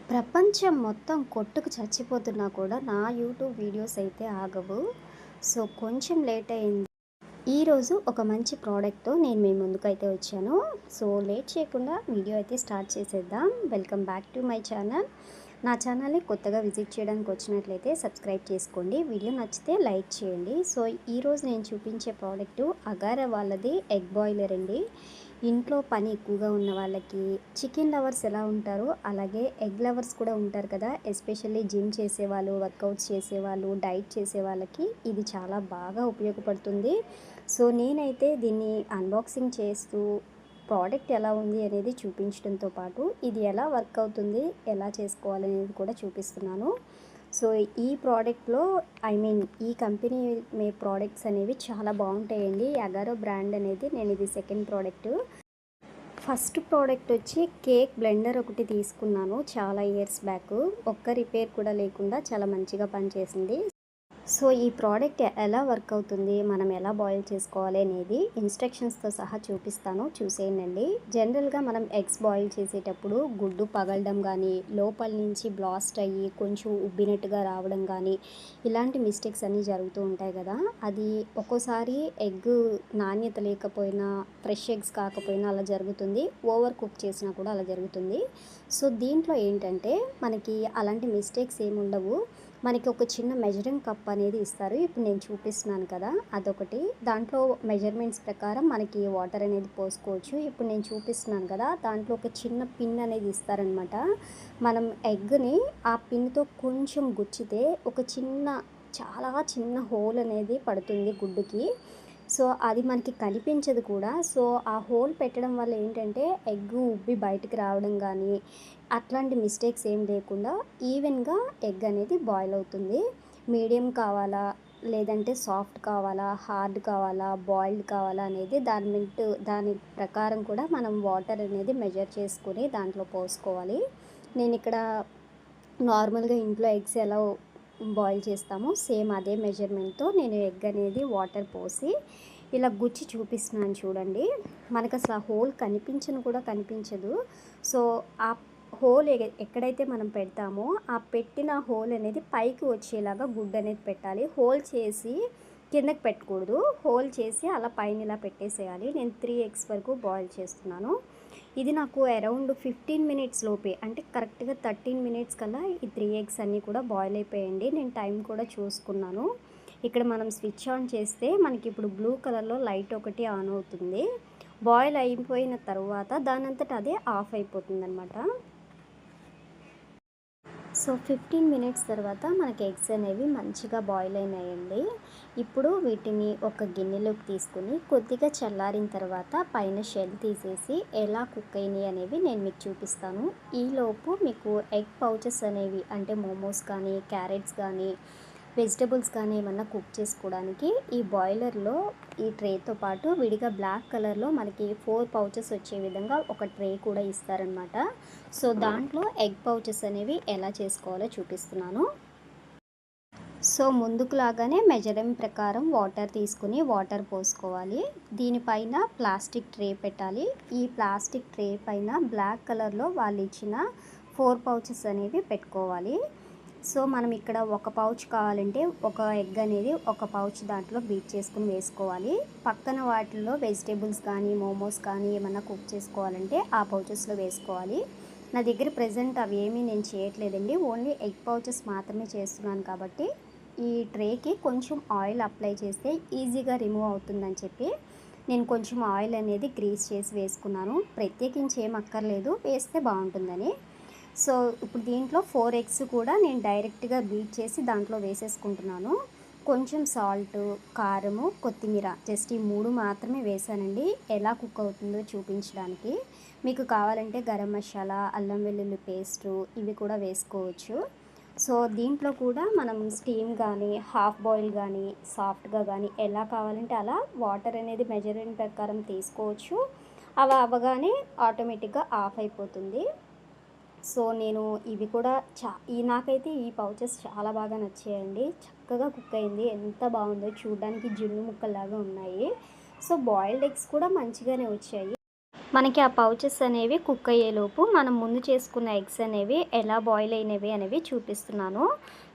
ప్రపంచం మొత్తం కొట్టుకు చచ్చిపోతున్నా కూడా నా యూట్యూబ్ వీడియోస్ అయితే ఆగవు. సో, కొంచెం లేట్ అయింది. ఈరోజు ఒక మంచి ప్రోడక్ట్‌తో నేను మీ ముందుకైతే వచ్చాను. సో, లేట్ చేయకుండా వీడియో అయితే స్టార్ట్ చేసేద్దాం. Welcome back to my channel. నా ఛానల్‌ని కొత్తగా విజిట్ చేయడానికి వచ్చినట్లయితే సబ్స్క్రైబ్ చేసుకోండి. వీడియో నచ్చితే లైక్ చేయండి. సో, ఈరోజు నేను చూపించే ప్రోడక్టు అగారా వాళ్ళది ఎగ్ బాయిలర్ అండి. ఇంట్లో పని ఎక్కువగా ఉన్న వాళ్ళకి, చికెన్ లవర్స్ ఎలా ఉంటారో అలాగే ఎగ్ లవర్స్ కూడా ఉంటారు కదా! ఎస్పెషల్లీ జిమ్ చేసేవాళ్ళు, వర్కౌట్స్ చేసేవాళ్ళు, డైట్ చేసే వాళ్ళకి ఇది చాలా బాగా ఉపయోగపడుతుంది. సో, నేనైతే దీన్ని అన్బాక్సింగ్ చేస్తూ ప్రోడక్ట్ ఎలా ఉంది అనేది చూపించడంతో పాటు ఇది ఎలా వర్క్ అవుతుంది, ఎలా చేసుకోవాలనేది కూడా చూపిస్తున్నాను. సో, ఈ ప్రోడక్ట్‌లో ఈ కంపెనీ ప్రోడక్ట్స్ అనేవి చాలా బాగుంటాయండి. అగారో బ్రాండ్ అనేది ఇది సెకండ్ ప్రోడక్ట్. ఫస్ట్ ప్రోడక్ట్ వచ్చి కేక్ బ్లెండర్ ఒకటి తీసుకున్నాను చాలా ఇయర్స్ బ్యాక్. ఒక్క రిపేర్ కూడా లేకుండా చాలా మంచిగా పనిచేసింది. సో, ఈ ప్రోడక్ట్ ఎలా వర్క్ అవుతుంది, మనం ఎలా బాయిల్ చేసుకోవాలి అనేది ఇన్స్ట్రక్షన్స్తో సహా చూపిస్తాను, చూసేయండి. జనరల్గా మనం ఎగ్స్ బాయిల్ చేసేటప్పుడు గుడ్డు పగలడం కానీ, లోపల నుంచి బ్లాస్ట్ అయ్యి కొంచెం ఉబ్బినట్టుగా రావడం కానీ, ఇలాంటి మిస్టేక్స్ అన్నీ జరుగుతూ ఉంటాయి కదా. అది ఒక్కోసారి ఎగ్ నాణ్యత లేకపోయినా, ఫ్రెష్ ఎగ్స్ కాకపోయినా అలా జరుగుతుంది. ఓవర్ కుక్ చేసినా కూడా అలా జరుగుతుంది. సో, దీంట్లో ఏంటంటే మనకి అలాంటి మిస్టేక్స్ ఏమి ఉండవు. మనకి ఒక చిన్న మెజరింగ్ కప్ అనేది ఇస్తారు. ఇప్పుడు నేను చూపిస్తున్నాను కదా, అదొకటి. దాంట్లో మెజర్మెంట్స్ ప్రకారం మనకి వాటర్ అనేది పోసుకోవచ్చు. ఇప్పుడు నేను చూపిస్తున్నాను కదా, దాంట్లో ఒక చిన్న పిన్ అనేది ఇస్తారనమాట. మనం ఎగ్ని ఆ పిన్తో కొంచెం గుచ్చితే ఒక చాలా చిన్న హోల్ అనేది పడుతుంది గుడ్డుకి. సో, అది మనకి కనిపించదు కూడా. సో, ఆ హోల్ పెట్టడం వల్ల ఏంటంటే ఎగ్ ఉబ్బి బయటికి రావడం కానీ, అట్లాంటి మిస్టేక్స్ ఏం లేకుండా ఈవెన్‌గా ఎగ్ అనేది బాయిల్ అవుతుంది. మీడియం కావాలా, లేదంటే సాఫ్ట్ కావాలా, హార్డ్ కావాలా, బాయిల్డ్ కావాలా అనేది దాని ప్రకారం కూడా మనం వాటర్ అనేది మెజర్ చేసుకొని దాంట్లో పోసుకోవాలి. నేనిక్కడ నార్మల్‌గా ఇంట్లో ఎగ్స్ ఎలా బాయిల్ చేస్తామో సేమ్ అదే మెజర్మెంట్‌తో నేను ఎగ్ అనేది వాటర్ పోసి ఇలా గుచ్చి చూపిస్తున్నాను చూడండి. మనకసలు ఆ హోల్ కనిపించను కూడా కనిపించదు. సో, ఆ హోల్ ఎక్కడైతే మనం పెడతామో ఆ పెట్టిన హోల్ అనేది పైకి వచ్చేలాగా గుడ్డు అనేది పెట్టాలి. హోల్ చేసి కిందకి పెట్టకూడదు. హోల్ చేసి అలా పైన ఇలా పెట్టేసేయాలి. నేను 3 ఎగ్స్ వరకు బాయిల్ చేస్తున్నాను. ఇది నాకు అరౌండ్ 15 మినిట్స్ లోపే, అంటే కరెక్ట్‌గా 13 మినిట్స్ కల్లా ఈ 3 ఎగ్స్ అన్నీ కూడా బాయిల్ అయిపోయాయండి. నేను టైం కూడా చూసుకున్నాను. ఇక్కడ మనం స్విచ్ ఆన్ చేస్తే మనకి ఇప్పుడు బ్లూ కలర్లో లైట్ ఒకటి ఆన్ అవుతుంది. బాయిల్ అయిపోయిన తర్వాత దానంతట అదే ఆఫ్ అయిపోతుందనమాట. సో, 15 మినిట్స్ తర్వాత మనకి ఎగ్స్ అనేవి మంచిగా బాయిల్ అయినాయండి. ఇప్పుడు వీటిని ఒక గిన్నెలోకి తీసుకుని కొద్దిగా చల్లారిన తర్వాత పైన షెల్ తీసేసి ఎలా కుక్ అయినాయి అనేవి నేను మీకు చూపిస్తాను. ఈలోపు మీకు ఎగ్ పౌచెస్ అనేవి, అంటే మోమోస్ కానీ, క్యారెట్స్ కానీ, వెజిటబుల్స్ కానీ ఏమన్నా కుక్ చేసుకోవడానికి ఈ బాయిలర్లో ఈ ట్రేతో పాటు విడిగా బ్లాక్ కలర్లో మనకి 4 పౌచెస్ వచ్చే విధంగా ఒక ట్రే కూడా ఇస్తారనమాట. సో, దాంట్లో ఎగ్ పౌచెస్ అనేవి ఎలా చేసుకోవాలో చూపిస్తున్నాను. సో, ముందుకు లాగానే మెజరింగ్ ప్రకారం వాటర్ తీసుకుని వాటర్ పోసుకోవాలి. దీనిపైన ప్లాస్టిక్ ట్రే పెట్టాలి. ఈ ప్లాస్టిక్ ట్రే పైన బ్లాక్ కలర్లో వాళ్ళు ఇచ్చిన 4 పౌచెస్ అనేవి పెట్టుకోవాలి. సో, మనం ఇక్కడ ఒక పౌచ్ కావాలంటే ఒక ఎగ్ అనేది ఒక పౌచ్ దాంట్లో బీట్ చేసుకుని వేసుకోవాలి. పక్కన వాటిల్లో వెజిటేబుల్స్ కానీ, మోమోస్ కానీ ఏమన్నా కుక్ చేసుకోవాలంటే ఆ పౌచెస్లో వేసుకోవాలి. నా దగ్గర ప్రెజెంట్ అవి ఏమీ నేను చేయట్లేదండి. ఓన్లీ ఎగ్ పౌచెస్ మాత్రమే చేస్తున్నాను కాబట్టి ఈ ట్రేకి కొంచెం ఆయిల్ అప్లై చేస్తే ఈజీగా రిమూవ్ అవుతుందని చెప్పి నేను కొంచెం ఆయిల్ అనేది గ్రీస్ చేసి వేసుకున్నాను. ప్రత్యేకించి ఏం అక్కర్లేదు, వేస్తే బాగుంటుందని. సో, ఇప్పుడు దీంట్లో 4 ఎగ్స్ కూడా నేను డైరెక్ట్గా బీట్ చేసి దాంట్లో వేసేసుకుంటున్నాను. కొంచెం సాల్ట్, కారము, కొత్తిమీర, జస్ట్ ఈ 3 మాత్రమే వేసానండి, ఎలా కుక్ అవుతుందో చూపించడానికి. మీకు కావాలంటే గరం మసాలా, అల్లం వెల్లుల్లి పేస్టు ఇవి కూడా వేసుకోవచ్చు. సో, దీంట్లో కూడా మనం స్టీమ్ కానీ, హాఫ్ బాయిల్ కానీ, సాఫ్ట్గా కానీ ఎలా కావాలంటే అలా వాటర్ అనేది మెజర్మెంట్ ప్రకారం తీసుకోవచ్చు. అవి అవ్వగానే ఆటోమేటిక్గా ఆఫ్ అయిపోతుంది. సో, నేను ఇవి కూడా నాకైతే ఈ పౌచెస్ చాలా బాగా నచ్చాయండి. చక్కగా కుక్ అయింది. ఎంత బాగుందో, చూడడానికి జున్ను ముక్కల్లాగా ఉన్నాయి. సో, బాయిల్డ్ ఎగ్స్ కూడా మంచిగానే వచ్చాయి. మనకి ఆ పౌచెస్ అనేవి కుక్ అయ్యేలోపు మనం ముందు చేసుకున్న ఎగ్స్ అనేవి ఎలా బాయిల్ అయినవి అనేవి చూపిస్తున్నాను.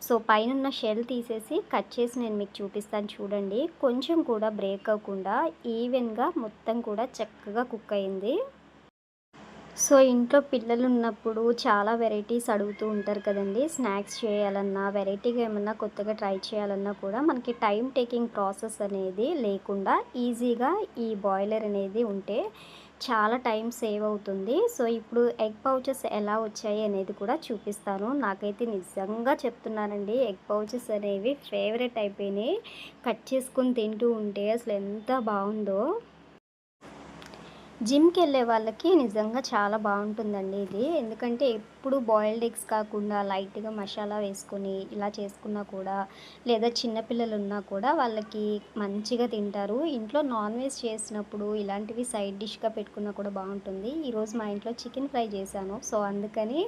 సో పైనున్న షెల్ తీసేసి కట్ చేసి నేను మీకు చూపిస్తాను చూడండి. కొంచెం కూడా బ్రేక్ అవ్వకుండా ఈవెన్‌గా మొత్తం కూడా చక్కగా కుక్ అయింది. సో ఇంట్లో పిల్లలున్నప్పుడు చాలా వెరైటీస్ అడుగుతూ ఉంటారు కదండీ! స్నాక్స్ చేయాలన్నా, వెరైటీగా ఏమన్నా కొత్తగా ట్రై చేయాలన్నా కూడా మనకి టైమ్ టేకింగ్ ప్రాసెస్ అనేది లేకుండా ఈజీగా ఈ బాయిలర్ అనేది ఉంటే చాలా టైం సేవ్ అవుతుంది. సో ఇప్పుడు ఎగ్ పౌచెస్ ఎలా వచ్చాయి అనేది కూడా చూపిస్తాను. నాకైతే నిజంగా చెప్తున్నానండి, ఎగ్ పౌచెస్ అనేవి ఫేవరెట్ అయిపోయినాయి. కట్ చేసుకొని తింటూ ఉంటే అసలు ఎంత బావుందో. జిమ్‌కెళ్ళే వాళ్ళకి నిజంగా చాలా బావుంటుందండి ఇది. ఎందుకంటే ఎప్పుడు బాయిల్డ్ ఎగ్స్ కాకుండా లైట్‌గా మసాలా వేసుకొని ఇలా చేసుకున్నా కూడా, లేదా చిన్న పిల్లలున్నా కూడా వాళ్ళకి మంచిగా తింటారు. ఇంట్లో నాన్ వెజ్ చేసినప్పుడు ఇలాంటివి సైడ్ డిష్‌గా పెట్టుకున్నా కూడా బావుంటుంది. ఈరోజు మా ఇంట్లో చికెన్ ఫ్రై చేశాను. సో అందుకని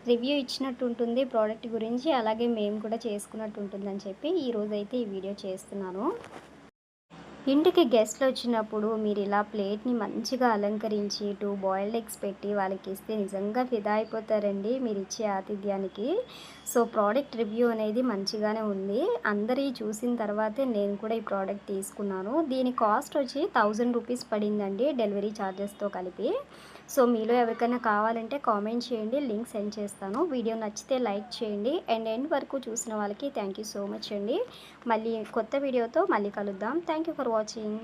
రివ్యూ ఇచ్చినట్టు ఉంటుంది ప్రోడక్ట్ గురించి. అలాగే మేము కూడా చేసుకున్నట్టు ఉంటుందని చెప్పి ఈరోజైతే ఈ వీడియో చేస్తున్నాను. ఇంటికి గెస్ట్లు వచ్చినప్పుడు మీరు ఇలా ప్లేట్‌ని మంచిగా అలంకరించి 2 బాయిల్డ్ ఎగ్స్ పెట్టి వాళ్ళకిస్తే నిజంగా ఫిదా అయిపోతారండి మీరిచ్చే ఆతిథ్యానికి. సో ప్రోడక్ట్ రివ్యూ అనేది మంచిగానే ఉంది. అందరియి చూసిన తర్వాతే నేను కూడా ఈ ప్రోడక్ట్ తీసుకున్నాను. దీని కాస్ట్ వచ్చి 1000 రూపీస్ పడిందండి డెలివరీ ఛార్జెస్‌తో కలిపి. సో మీలో ఎవరికైనా కావాలంటే కామెంట్ చేయండి, లింక్ సెండ్ చేస్తాను. వీడియో నచ్చితే లైక్ చేయండి అండ్ ఎండ్ వరకు చూసిన వాళ్ళకి థ్యాంక్ యూ సో మచ్ అండి. మళ్ళీ కొత్త వీడియోతో మళ్ళీ కలుద్దాం. Thank you for watching.